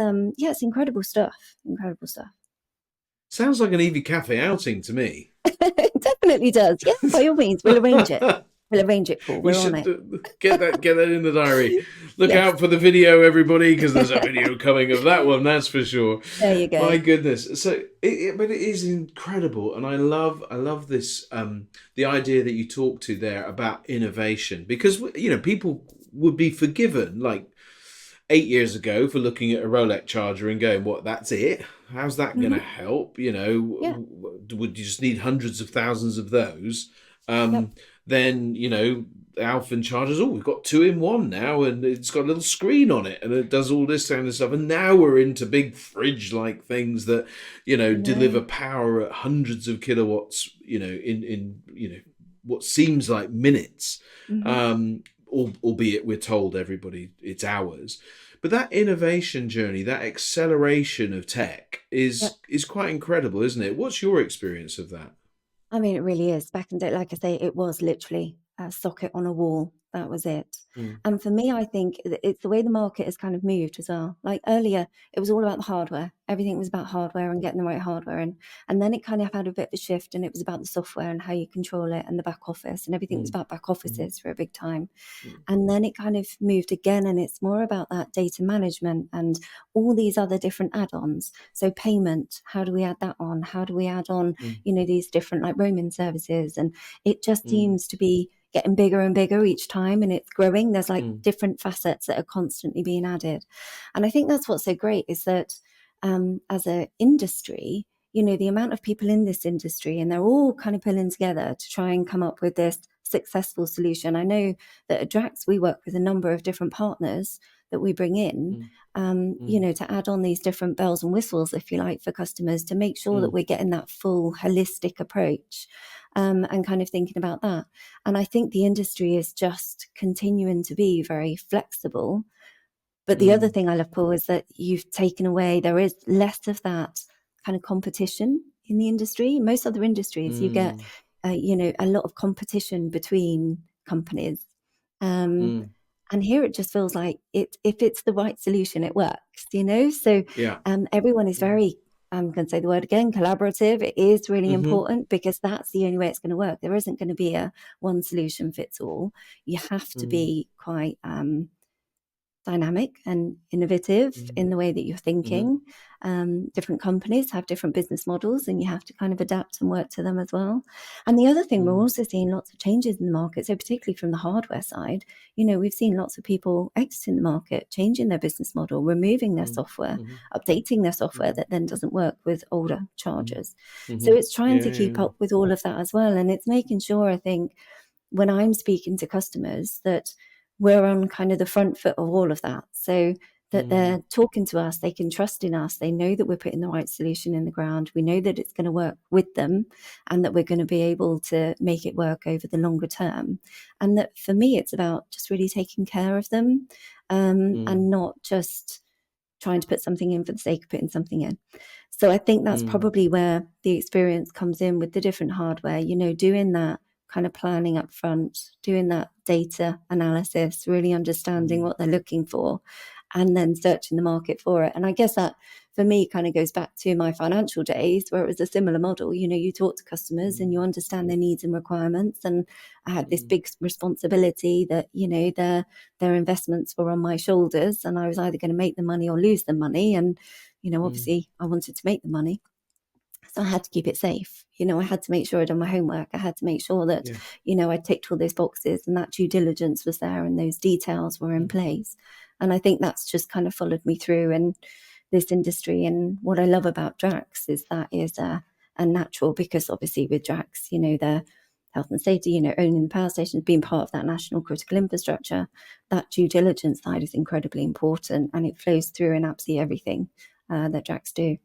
incredible stuff. Incredible stuff.
Sounds like an EV cafe outing to me.
It definitely does. Yeah, by all means, we'll arrange it. We'll arrange it, Paul.
We
We're on
should
it.
get that in the diary. Look
Yes,
out for the video, everybody, because there's a video coming of that one. That's for sure.
there you
My
go.
goodness. So, but it is incredible, and I love this. The idea that you talked to there about innovation, because people would be forgiven, like 8 years ago for looking at a Rolex charger and going, what, that's it? How's that going to
Hmm.
help? You know,
Yeah.
would you just need hundreds of thousands of those?
Yep.
Then, you know, Alphen chargers, oh, we've got two in one now, and it's got a little screen on it, and it does all this kind of stuff. And now we're into big fridge-like things that, you know,
I
deliver
know.
power at hundreds of kilowatts, you know, in you know, what seems like minutes.
Hmm.
Um, albeit we're told everybody it's hours. But that innovation journey, that acceleration of tech is quite incredible, isn't it? What's your experience of that?
I mean, it really is. Back in the day, like I say, it was literally a socket on a wall. That was it.
Mm,
And for me, I think it's the way the market has kind of moved as well. Like earlier, it was all about the hardware. Everything was about hardware and getting the right hardware. And then it kind of had a bit of a shift, and it was about the software and how you control it and the back office. And everything was
mm,
about back
mm,
offices for a big time.
mm,
And then it kind of moved again, and it's more about that data management and all these other different add-ons. So payment, how do we add that on? How do we add on,
mm,
these different like roaming services? And it just
mm,
seems to be getting bigger and bigger each time, and it's growing. There's like
mm,
different facets that are constantly being added. And I think that's what's so great is that as an industry, the amount of people in this industry, and they're all kind of pulling together to try and come up with this successful solution. I know that at Drax, we work with a number of different partners that we bring in,
mm, mm,
to add on these different bells and whistles, if you like, for customers to make sure that
mm,
we're getting that full holistic approach, and kind of thinking about that. And I think the industry is just continuing to be very flexible. But the other
mm,
thing I love, Paul, is that you've taken away, there is less of that kind of competition in the industry. Most other industries, you get,
mm,
a lot of competition between companies. Um,
mm.
and here it just feels like if it's the right solution, it works. So
Yeah.
everyone is
Mm.
very, I'm going to say the word again, collaborative. It is really
Mm-hmm.
important because that's the only way it's going to work. There isn't going to be a one solution fits all. You have to
Mm,
be quite dynamic and innovative
mm,
in the way that you're
mm-hmm.
thinking. Different companies have different business models, and you have to kind of adapt and work to them as well. And the other thing, we're
Mm,
also seeing lots of changes in the market. So particularly from the hardware side, we've seen lots of people exiting the market, changing their business model, removing their
mm,
software,
mm-hmm.
updating their software
Mm,
that then doesn't work with older
mm,
chargers. So
mm-hmm.
it's trying
Yeah,
to keep
yeah.
up with all of that as well. And it's making sure, I think, when I'm speaking to customers, that we're on kind of the front foot of all of that. So that
Mm,
they're talking to us, they can trust in us, they know that we're putting the right solution in the ground, we know that it's going to work with them, and that we're going to be able to make it work over the longer term. And that for me, it's about just really taking care of them,
mm,
and not just trying to put something in for the sake of putting something in. So I think that's
mm,
probably where the experience comes in with the different hardware, doing that kind of planning up front, doing that data analysis, really understanding
mm,
what they're looking for, and then searching the market for it. And I guess that for me kind of goes back to my financial days where it was a similar model. You talk to customers and you
mm,
understand their needs and requirements. And I had this
mm,
big responsibility that, their investments were on my shoulders, and I was either going to make the money or lose the money. And,
mm.
obviously I wanted to make the money. So I had to keep it safe. I had to make sure I'd done my homework. I had to make sure that,
Yeah.
I ticked all those boxes and that due diligence was there and those details were in
Mm,
place. And I think that's just kind of followed me through in this industry. And what I love about Drax is that is a natural, because obviously with Drax, the health and safety, owning the power stations, being part of that national critical infrastructure, that due diligence side is incredibly important, and it flows through in absolutely everything that Drax do.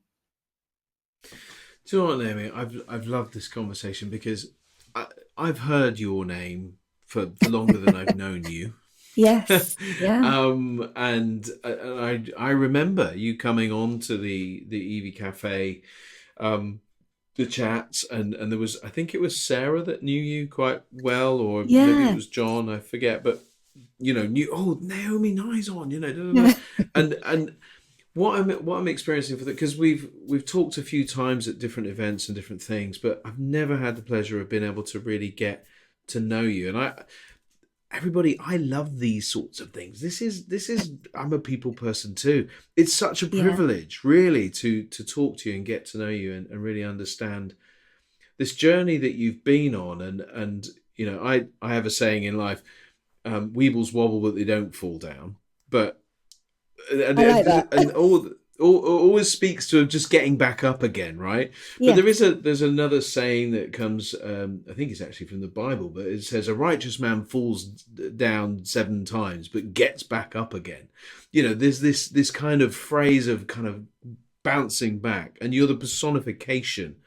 Do you know what, Naomi? I've loved this conversation because I've heard your name for longer than I've known you.
Yes. Yeah.
And I remember you coming on to the EV Cafe, um, the chats, and there was, I think it was Sarah that knew you quite well, or maybe it
Yeah.
was John, I forget, but knew, oh, Naomi Nye's on, da, da, da. And what I'm experiencing for that, because we've talked a few times at different events and different things, but I've never had the pleasure of being able to really get to know you. And I love these sorts of things. This is I'm a people person too. It's such a
Yeah.
privilege, really, to talk to you and get to know you, and really understand this journey that you've been on. And I have a saying in life, weebles wobble but they don't fall down. But and,
I like that.
and all always speaks to just getting back up again, right? But
Yes.
there's another saying that comes, I think it's actually from the Bible, but it says a righteous man falls down 7 times but gets back up again. You know, there's this kind of phrase of kind of bouncing back, and you're the personification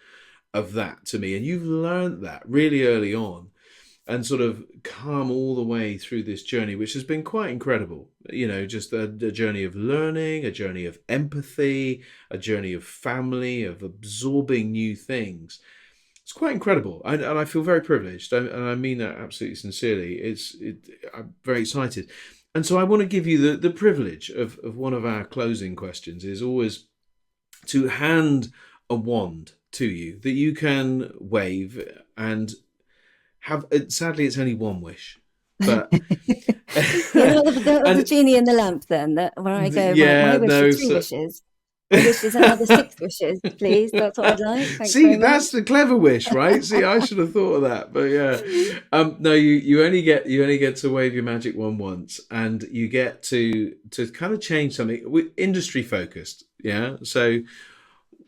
of that to me, and you've learned that really early on and sort of come all the way through this journey, which has been quite incredible. You know, just a journey of learning, a journey of empathy, a journey of family, of absorbing new things. It's quite incredible, and I feel very privileged, and I mean that absolutely sincerely. I'm very excited, and so I want to give you the privilege of one of our closing questions is always to hand a wand to you that you can wave and have. Sadly, it's only one wish, but
You're not the
and
genie in the lamp then, that where I go, right, my
yeah,
wish is
no.
3 wishes. My wish is another 6 wishes, please. That's what I'd like. Thanks
See,
very
that's
much.
the clever wish, right? See, I should have thought of that, but yeah. No, you only get to wave your magic wand once, and you get to kind of change something with industry focused. Yeah. So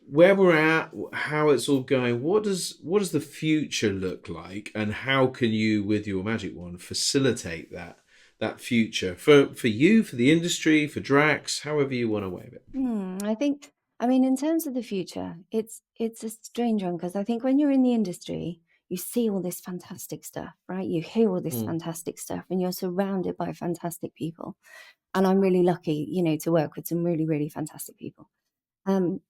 where we're at, how it's all going, what does the future look like, and how can you, with your magic wand, facilitate that future for you, for the industry, for Drax, however you want to wave it.
I think, I mean, in terms of the future, it's a strange one because I think when you're in the industry, you see all this fantastic stuff, right? You hear all this
Mm.
fantastic stuff, and you're surrounded by fantastic people. And I'm really lucky, to work with some really, really fantastic people. Um,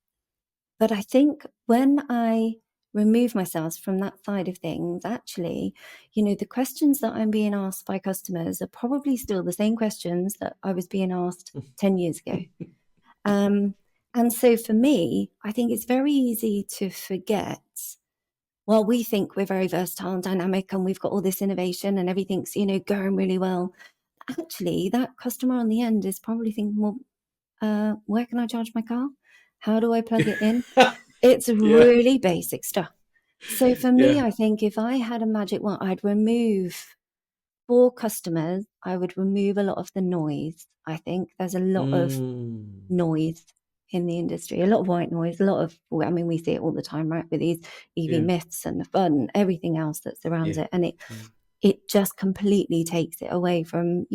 but I think when I remove myself from that side of things, actually, the questions that I'm being asked by customers are probably still the same questions that I was being asked 10 years ago. And so for me, I think it's very easy to forget. Well, we think we're very versatile and dynamic, and we've got all this innovation and everything's, going really well. Actually, that customer on the end is probably thinking, well, where can I charge my car? How do I plug it in? It's
Yeah,
really basic stuff. So for me,
yeah.
I think if I had a magic wand, I'd remove for customers, I would remove a lot of the noise. I think there's a lot of
Mm.
noise in the industry, a lot of white noise, a lot of, I mean, we see it all the time, right? With these EV
Yeah,
myths and the fun and everything else that surrounds
yeah,
it. And
yeah.
it just completely takes it away from,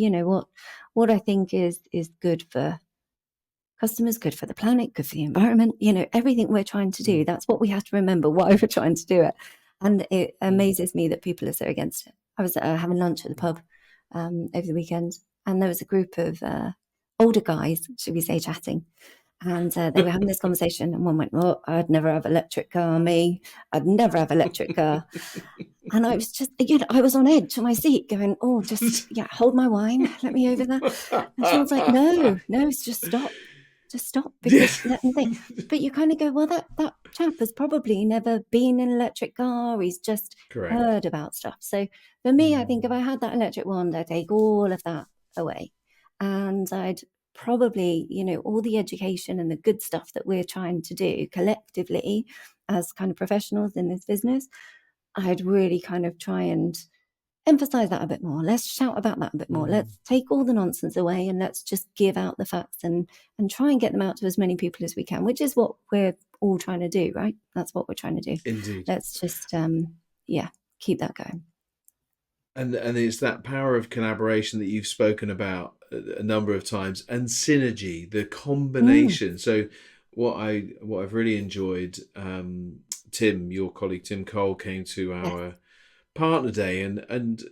what I think is good for customers, good for the planet, good for the environment, everything we're trying to do.
Mm.
That's what we have to remember why we're trying to do it. And it
Mm.
amazes me that people are so against it. I was having lunch at the pub over the weekend, and there was a group of older guys, should we say, chatting. And they were having this conversation, and one went, "Oh, I'd never have electric car, me. I'd never have electric car." And I was just, I was on edge on my seat going, "Oh, just, yeah, hold my wine. Let me over there." And Sean's like, "No, no, it's just stop, because
Yes.
let me think." But you kind of go, well, that chap has probably never been in an electric car. He's just
Correct.
heard about stuff. So for me, I think if
Mm.
I had that electric wand, I'd take all of that away. And I'd probably, all the education and the good stuff that we're trying to do collectively as kind of professionals in this business, I'd really kind of try and emphasize that a bit more. Let's shout about that a bit more.
Mm.
Let's take all the nonsense away, and let's just give out the facts and try and get them out to as many people as we can, which is what we're all trying to do, right? That's what we're trying to do.
Indeed.
Let's just yeah, keep that going.
And it's that power of collaboration that you've spoken about a number of times, and synergy, the
Mm,
combination. So what I've really enjoyed, Tim, your colleague Tim Cole, came to
yes.
our partner day, and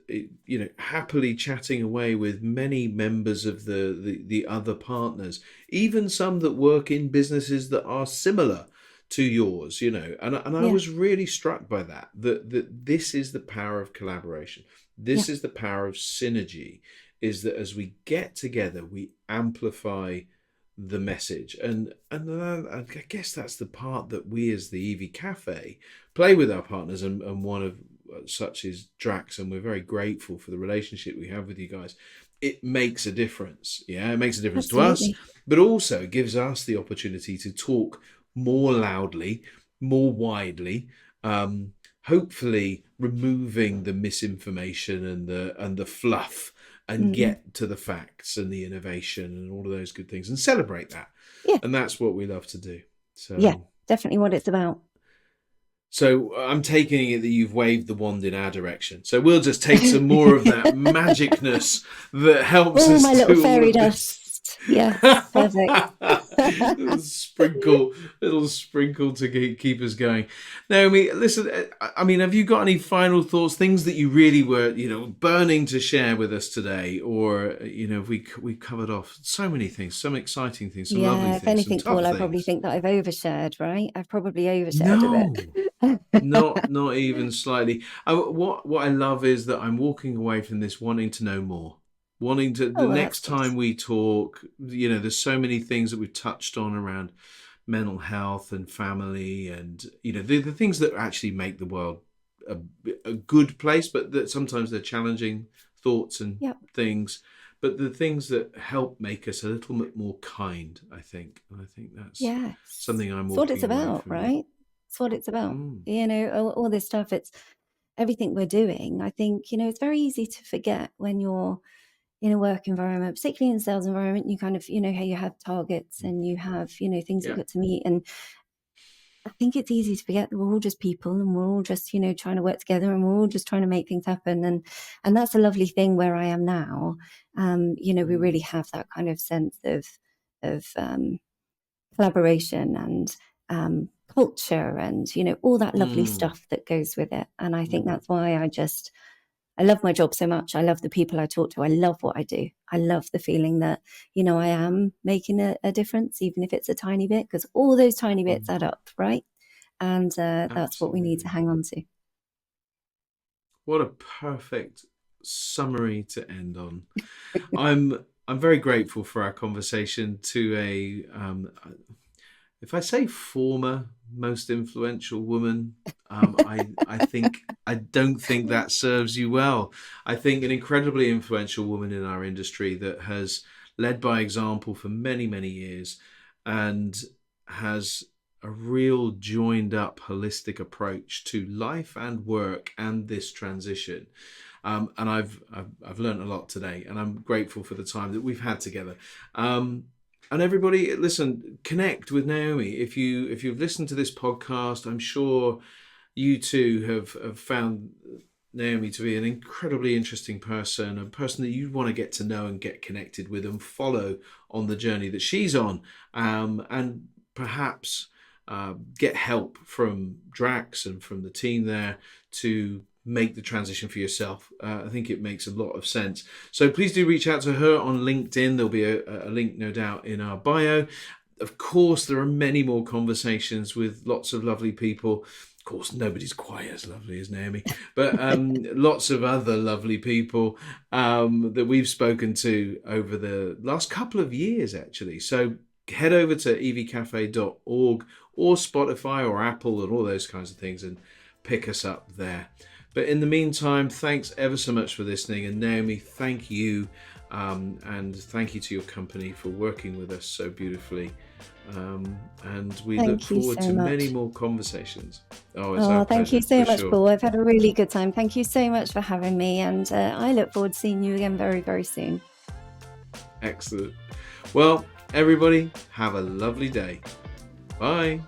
happily chatting away with many members of the other partners, even some that work in businesses that are similar to yours, and I
Yeah.
was really struck by that this is the power of collaboration.
Yeah.
This is the power of synergy, is that as we get together, we amplify the message. And I guess that's the part that we as the EV Cafe play with our partners, and one of such is Drax, and we're very grateful for the relationship we have with you guys. It makes a difference. Yeah, it makes a difference to us,
Absolutely.
but also gives us the opportunity to talk more loudly, more widely, hopefully removing the misinformation and the fluff, and get to the facts and the innovation and all of those good things and celebrate that.
Yeah.
And that's what we love to do. So
yeah, definitely what it's about.
So I'm taking it that you've waved the wand in our direction. So we'll just take some more of that magicness that helps us.
My little fairy dust. Yeah, perfect.
little sprinkle to keep us going. Naomi, listen, I mean, have you got any final thoughts, things that you really were, burning to share with us today? Or, we covered off so many things, some exciting things, some lovely things.
If anything, Paul, I probably think that I've overshared, right? I've probably overshared a bit.
not even slightly. What I love is that I'm walking away from this wanting to know more. Wanting to, the next time we talk, there's so many things that we've touched on around mental health and family and, the things that actually make the world a good place, but that sometimes they're challenging thoughts and things, but the things that help make us a little bit more kind, I think. And I think that's something I'm walking away from.
It's what it's about, right? It's what it's about. All this stuff, it's everything we're doing. I think, it's very easy to forget when you're in a work environment, particularly in a sales environment, you kind of, how you have targets and you have, things you've got to meet. And I think it's easy to forget that we're all just people and we're all just, trying to work together and we're all just trying to make things happen. And that's a lovely thing where I am now. We really have that kind of sense of collaboration and culture and, all that lovely stuff that goes with it. And I think that's why I love my job so much. I love the people I talk to. I love what I do. I love the feeling that, I am making a difference, even if it's a tiny bit, because all those tiny bits add up, right? And that's what we need to hang on to.
What a perfect summary to end on. I'm very grateful for our conversation to if I say former most influential woman, I don't think that serves you well. I think an incredibly influential woman in our industry that has led by example for many, many years and has a real joined up holistic approach to life and work and this transition. And I've learned a lot today, and I'm grateful for the time that we've had together. And everybody, listen, connect with Naomi. If you've listened to this podcast, I'm sure you too have found Naomi to be an incredibly interesting person, a person that you want to get to know and get connected with and follow on the journey that she's on, and perhaps get help from Drax and from the team there to make the transition for yourself. I think it makes a lot of sense. So please do reach out to her on LinkedIn. There'll be a link, no doubt, in our bio. Of course, there are many more conversations with lots of lovely people. Of course, nobody's quite as lovely as Naomi, but lots of other lovely people that we've spoken to over the last couple of years, actually. So head over to evcafe.org or Spotify or Apple and all those kinds of things and pick us up there. But in the meantime, thanks ever so much for listening. And Naomi, thank you. And thank you to your company for working with us so beautifully. And we look forward to many more conversations.
Thank you so much, Paul. I've had a really good time. Thank you so much for having me. And I look forward to seeing you again very, very soon.
Excellent. Well, everybody, have a lovely day. Bye.